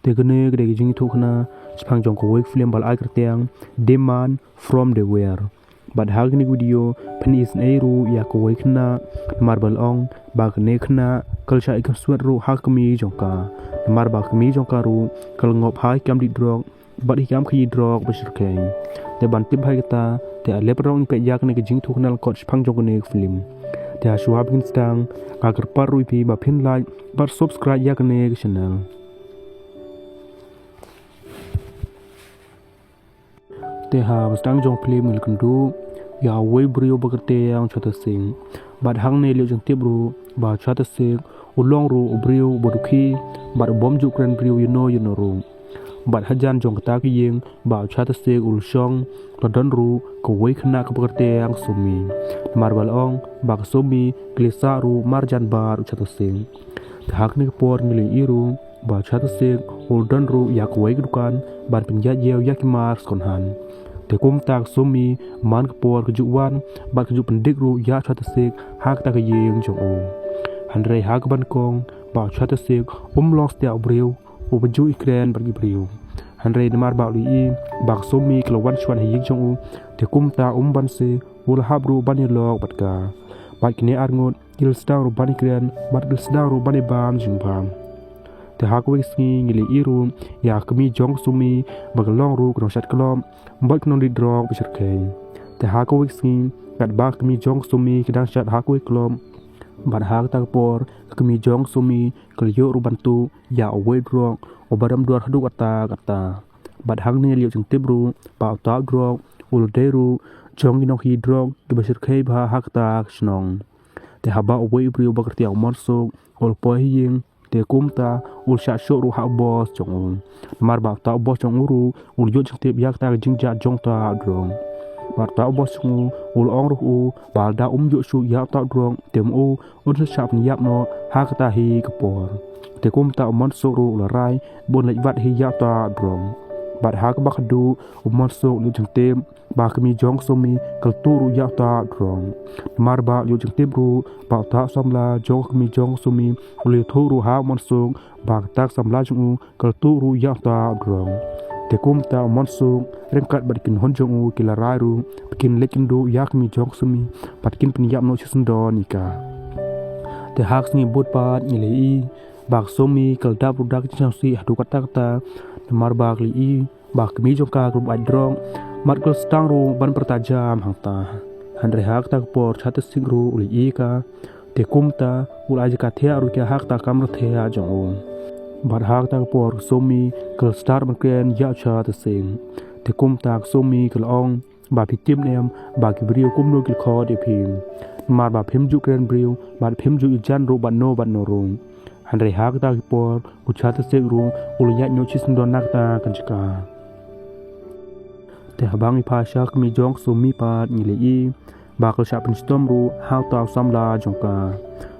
te gene gede jing thu khna chphang jong ko wek film bal ai kertiang demand from the where bad hag ni video phani is nei ru ya ko wek khna marbal ong ba kne khna kalcha ikam suat ru ha kmie jong ka mar ba kmie jong ka ru kal ngop hai kam di drog bad hi kam khi drog bashir ke te ban tip hai ta te alep rong pe yak ne jing thu khna ko chphang jong ne film te ashwa bin stang agar par ru pi ba phin like par subscribe yak ne channel te ha stang jong film mil kundu ya wei brio bagate ang chata sing bad hang ne leo jang tibru ba chata sing ulong ru brio bodukhi bad bom ju kran brio you know ru bad hajan jong ta ki yeng ba chata sing ul shong to don ru ko wei khna ka bagate ang sumi marbal ong ba sumi klisa ru marjan bar chata sing hak ni por ngili iru ba chata sing ul don ru yak wei dukan ban pinja yeu yak mar kon han te kum tak sumi man ka por ju wan ba ju pendik ru ya chata sik hak ta ka yeng jong o han rei hak ban kong ba chata sik long stia briu u ba ju ikren ba gi briu han rei namar ba li i ba sumi klawan chwan hi yeng jong o te kum ta ban se ul habru ban ni lok bat ka ba kine ar ngot il sta ru ban ikren ba il sta ru ban bam jing bam te hak wek sngi ngili iru ya kmi jong sumi bagalong ru krong sat klom bal knon di drog bisher ke te hak wek sngi kat ba kmi jong sumi kedang sat hak wek klom bad hak ta por kmi jong sumi kal yo ru bantu ya awe drog obaram dor hadu kata bad hak ne liu jing tibru pa ta drog ul deru jong ginok hi drog ke bisher ke ba hak ta snong te haba awe brio bakarti au morso ol po hiyeng te kum ta ul sha sho ru ha boss jong mar ba ta boss jong uru ul yo jing tip yak ta jing ja jong ta drong bar ta boss jong ul ong ru u bal da yo shu ya ta drong tem u un sa chap ni yap no ha ka ta hi ka por te kum ta mon so ru la rai bon lek wat hi ya ta drong bar ha ka ba khadu mon so lu jing tem ba kmi jong somi kal tu ru ya ta drong mar ba yo jing tip ru ba ta somla jong kmi jong somi ul thu ru ha mon so ba tak samla jong kal tu ru ya ta drong te kum ta mon so rengkat badkin hon jong u kila rai ru bikin lekin du ya kmi jong somi patkin pin yap no chisun don nika te hak ni bot pat ni le i bak somi kal da product chang si hadu kata mar bak li i bak kmi jong ka ru ba drong mat kal stang ru ban pertajam hangta han re hak tak por chat sing ru uli i ka te kum ta ul aja ka thea ru ka hak ta kam ru thea jong o bar hak tak por somi kal star ban ken ya cha ta sing te kum tak somi kal ong ba pitim nem ba ki brio kum no kil kho de phim mar ba phim ju kren brio ba phim ju jan ru ban no rung han re hak tak por u cha ta sing ru ul ya nyo chi sun don nak ta kan chika te habang i pasha kmi jong sumi pat ngile i bakal sha pin stom ru how ta samla jongka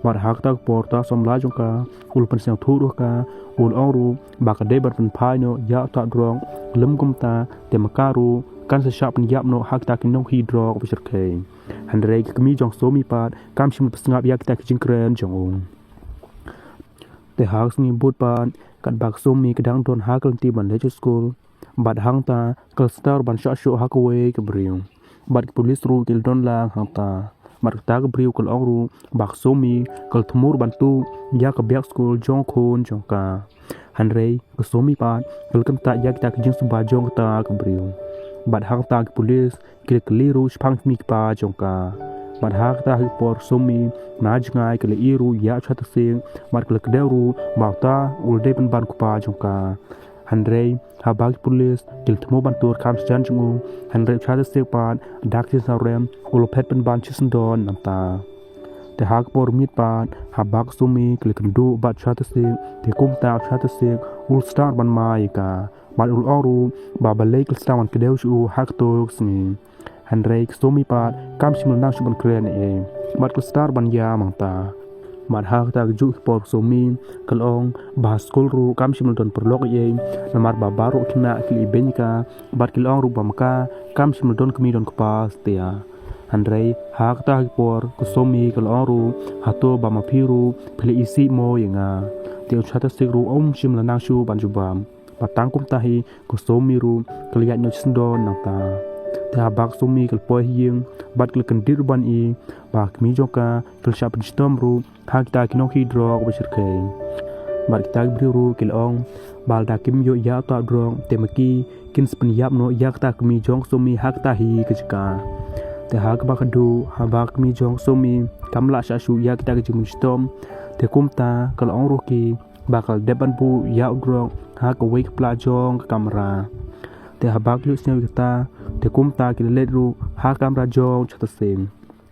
bar hak tak por ta samla jongka ul pen sang thu ru ka ul ong ru bakal de bar pen phai no ya ta drong lum kum ta te makaru kan sa sha pin yap no hak ta kin no hi drog bisher ke han re kmi jong sumi pat kam shim psngap yak ta jing kren jong ong te hak sngi bot pan kat bak sumi kedang don hakal ti ban le school bad hang ta kal star ban sha sho hakwe ke briu bad police ru til don lang hang ta mar ta ke briu kal ong ru bak somi kal thmur ban tu ya ka byak school jong khun jong ka han rei ke somi pa kal kam ta yak ta ke jing sumba jong ta ke briu bad hang ta ke police ke kli ru phang mi pa jong ka bad hak ta hi por somi na jngai ke le ru ya chat sing mar kal ke ru ba ta ul de ban ban ku pa jong ka Handrei habag police til thmo ban tur kham chan chung handrei chha se pan dak sin sarem ulopet ban ban chisen don namta te hak por mit pan habag sumi klik du bat chha se te kum ta chha se ul star ban mai ka ban ul oru ba balek star ban kedeu chu hak to sni handrei sumi pan kam simul nang chu ban kren e bat star ban ya mangta mat hak ta ju por somi kalong ba skol ru kam simul don perlok ye namar ba baru kina kli benika bat kilong ru bamka kam simul don kmi don kpa stia handrei hak ta por ku somi kalong ru hato ba ma phiru phli isi mo yenga tiêu chát sik ru chim là nang shu ban jubam batang kum ta hi ko somi ru kliat no chindo nang ta te habak somi kal poi hieng bat kal kandir ban i ba kmi joka kal sha pin stom ru hak ta kino hi drog ba shirke bat ta bri ru kil ong bal da kim yo ya ta drog te maki kin spin yap no yak ta kmi jong somi hak ta hi kachka te hak ba khadu habak mi jong somi kamla sha shu yak ta jim stom te kum ta kal ong ru ki bakal deban bu ya drog ha ko wei pla jong kamera te habak lu snew ta te kum ta kil let ru ha kamera jong chata sing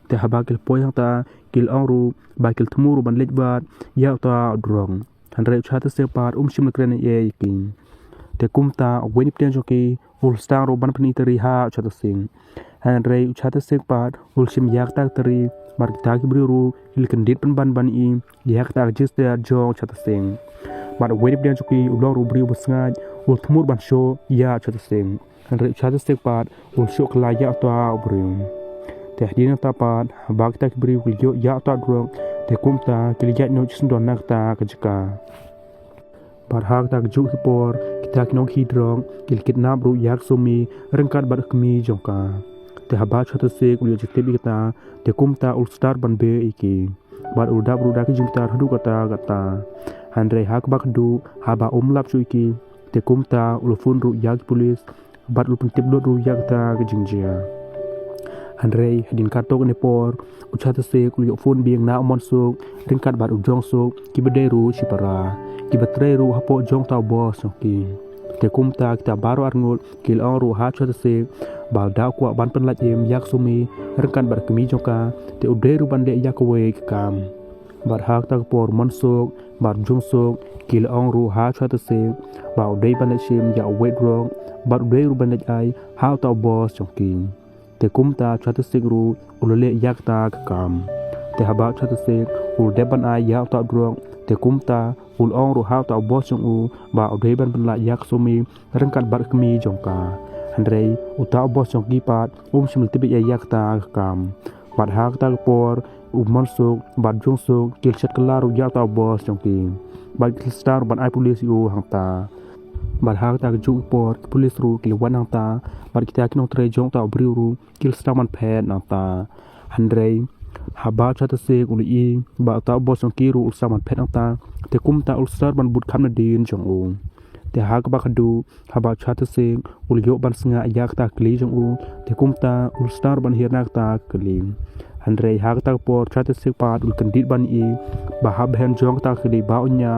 te habak kil poi hang ta kil ong ru ba kil thmu ru ban let bat ya ta drong han re chata se pat shim kren e king te kum ta wen pten joki ul star ru ban pani tari ha chata sing han re chata se pat shim yak ta tari mar ta ki bri ru kil kan dit ban ban i yak ta jis te jong chata sing mar wen pten joki ulong ru bri busnga ul thmur ban sho ya chata sing han re chata se pat sho kla ya ta bri te hadina ta pat bak ta ki bri ul yo ya ta drong te kum ta kil ya no chin don nak ta kajka par hak tak ju por kita kinong hidrong kil kitnap ru yak somi rengkat bar kmi jongka te haba chata se kul jite bi kita te kumta ul star ban be iki bar ul dab ru dak jingta hadu kata kata handre hak bak du haba lap chu iki te kumta ul fun ru yak pulis bar ul pentip do ru yak ta jingjia handre hadin katok ne por uchata se kul yo fun bieng na mon sok rengkat bar ul jong sok kibede ru sipara kibatre ru hapo jong ta bo soki te kumta kita baru arngul kil ong ru ha chota se bal da kwa ban pen laj em yak sumi rekan bar kemi jongka te ude ru ban de yak we kam bar hak tak por mon sok bar jong sok kil ong ru ha chota se ba ude ban chim ya we drong bar ude ru ban ai ha ta bo soki te kumta chota se ru ulole yak ta kam te haba chota se ul de ban ai ya ta drong te kumta ul ong ru hau ta bo chung u ba ode ban la yak somi rengkat bar kmi jongka handrei uta bo chung ki pat shimul tibi yak ta kam bat hak ta por mon sok bat jong sok kil chat kala ru yak ta bo chung ki bat kil star ban ai police u hang ta bat hak ta ju por police ru kil wan hang ta bat kita kinong tre jong ta bri ru kil star man phet nang ta handrei haba chata se ul i ba ta bo chung ki ru saman phet nang ta te kum ta ul star ban but kham na din jong u te hak ba khadu haba chata se ul yo ban snga yak ta kli jong u te kum ta ul star ban hier nak ta kli handrei hak ta por chata se pat ul kandit ban i ba hab hen jong ta kli ba onya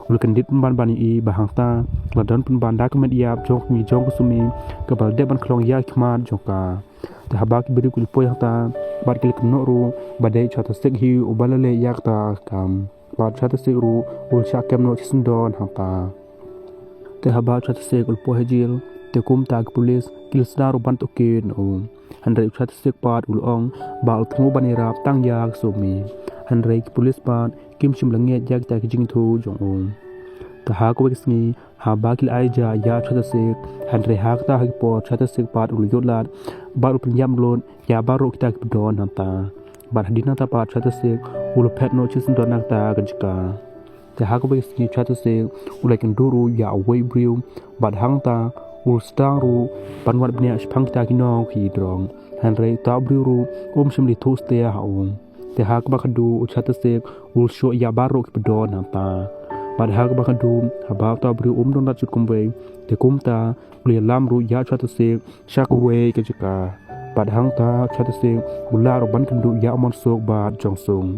ul kandit ban i ba hang ta la don pun ban dak met yap jong mi jong sumi ka bal de ban khlong ya khman jong ka te haba ki biri kul poy ta bar kil kno ru badai chata se hi u balale yak ta kam bar chata se ru ul sha kem no chisun don hang ta te haba chata se ul poy jil te kum ta police kil sdaru ban to ke no handrei chata se pat ul ong bal thmu banira tang yak sumi handrei police pat kim chim lange yak ta ki jing thu jong ong ta ha ko besni ha ba kil ai ja ya chata se handrei hak ta ha po chata se pat ul yotlat bar pun yam lon ya baro kita don hanta bar hadina ta pat chata se ul phet no chisun don nak ta gajka te ha ko besni chata se ul kan duru ya wei briu bar hangta ul staru panwat bnia phang ta ki no ki drong handrei ta briu ru shim li thu ste ha ong te ha ko ba khadu chata se ul sho ya baro ki don hanta bar ha ko ba khadu haba ta briu don rat chut kum we te kum ta ul lam ru ya chata se shak we ke jika bar hang ta chata se ula ro ban kan du ya mon sok ba jong sung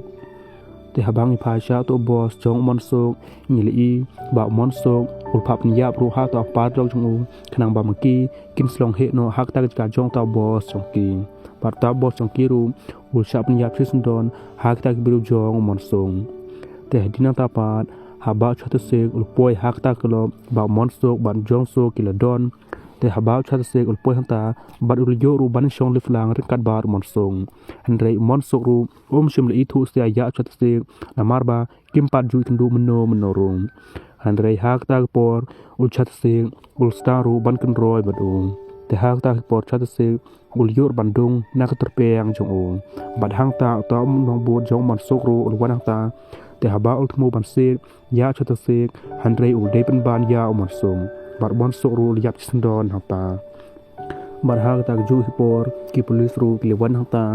te habang i pha sha to boss jong mon sok ni li i ba mon sok ul phap ni ya ru ha ta pa jong jong u khnang ba maki kim slong he no hak ta ka jong ta boss jong ki bar ta boss jong ki ru ul shap ni ya chisun don hak ta ki bru jong mon sung te hadina ta pat haba chata se ul poi hak ta klo ba mon sok ban jong sok ki la don te haba chata se ul poi hang ta bar ul yo ru ban shong liflang rekat bar mon sung handrei mon sok ru shim li thu se ya chata se namar ba kim pat ju kan du mno rum handrei hak ta por ul chata se ul star ru ban kan roi ba du te hak ta por chata se ul yor bandung nak terpeng jong o bad hang ta nong bo jong mon sok ru ul wan hang ta te te haba ultimo ban sek ya chata sek handrei ul dei pen ban ya umar song bar bon sok ru liap sendon hata bar ha ta ju hipor ki polis ru ki lewan hata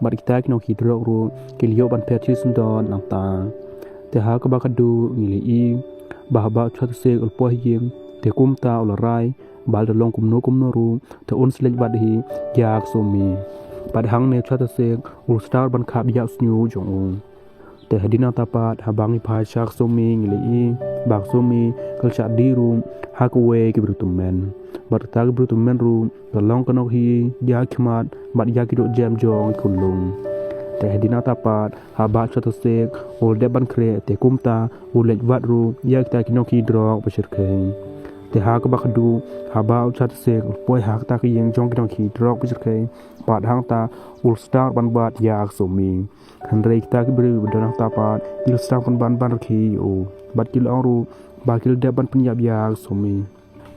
bar kita ki no ki drog ru ki lio ban pet chi sendon hata te ha ka ba ka du ngili i ba ba chata sek ul po yeng te kum ta ul rai bal da long kum no ru te un slek bad hi yak so mi bad hang ne chata sek ul star ban khap ya snyu jong ung te hadina tapat habang i phai chak so mi ngili i bak so mi kal cha di ru ha ko we ki brutumen bar ta ki brutumen ru da long ka no hi ya khmat bad ya ki do jam jong kun lung te hadina tapat haba chata sek ul de ban kre te kum ta ul lek wat ru ya ta ki no ki drog ba shir kheng te ha ka ba khadu haba chat sek poi hak ta ki yeng jong ki dong ki drog bi chke pat hang ta ul star ban bat yak so mi han rei ta ki bru don ta pat il star ban ki o bat ki long ru ba ki de ban pin yap yak so mi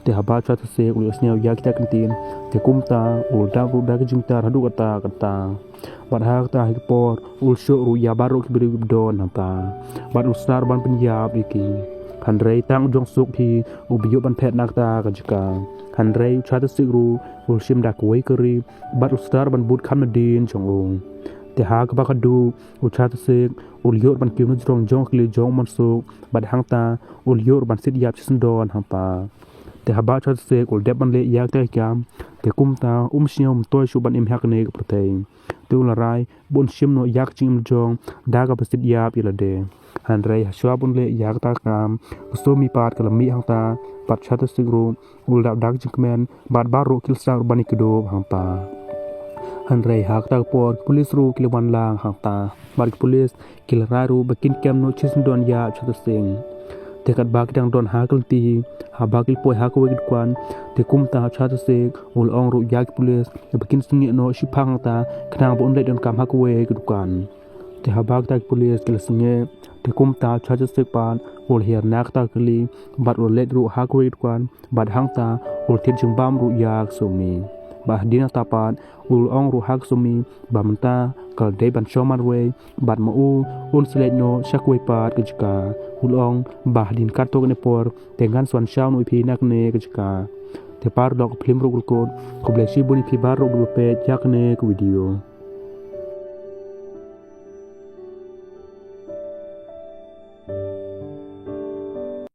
te haba chat sek ul sneu yak ta kan tin te kum ta ul da ru da ki jing ta hadu ka ta bat hak ta ki por ul sho ru ya baru ki bru don ta bat ul star ban pin yap iki han rei tang jong suk thi ubiyo ban phet nak ta ka jika han rei chata sigru ul shim dak wei kari bat star ban but khan din jong ong te ha ka ba ka du ul chata sik ul yor ban kim no jong jong kli jong man suk bat hang ta ul yor ban sit yap sin don hang pa te ha ba chata sik ul deb ban le yak ta kyam te kum ta shiom toy shu ban im hak ne ka protei tu la rai bon shim no yak chim jong da ka sit yap ila de han rei shwa bun le yak ta kam so mi pat kala mi hang ta pat chata sigru ul da dak jikmen bat baru kil sa bani kedo hang ta han rei hak ta por pulis ru kil wan lang hang ta bar pulis kil ra ru bakin kem no chis don ya chata sing te kat bak dang don ha kal ti ha bakil poi ha ko wit kwan te kum ta chata sik ul ong ru yak pulis bakin singi no shipang ta knang bon le don kam ha ko we kwan te ha bak ta pulis kil singe te kum ta chaja sek pan ul her nak ta kli bat ul let ru ha kwit kwan bat hang ta ul tin jing bam ru yak so mi ba dina ta pan ul ong ru hak so mi ba manta kal de ban shoman we bat ma u un slet no shakwe pat ka jika ul ong ba din kat to ne por te ngan swan shaw no pi nak ne ka jika te par dok film ru ko ko ble shi buni pi bar ru pe yak ne ku video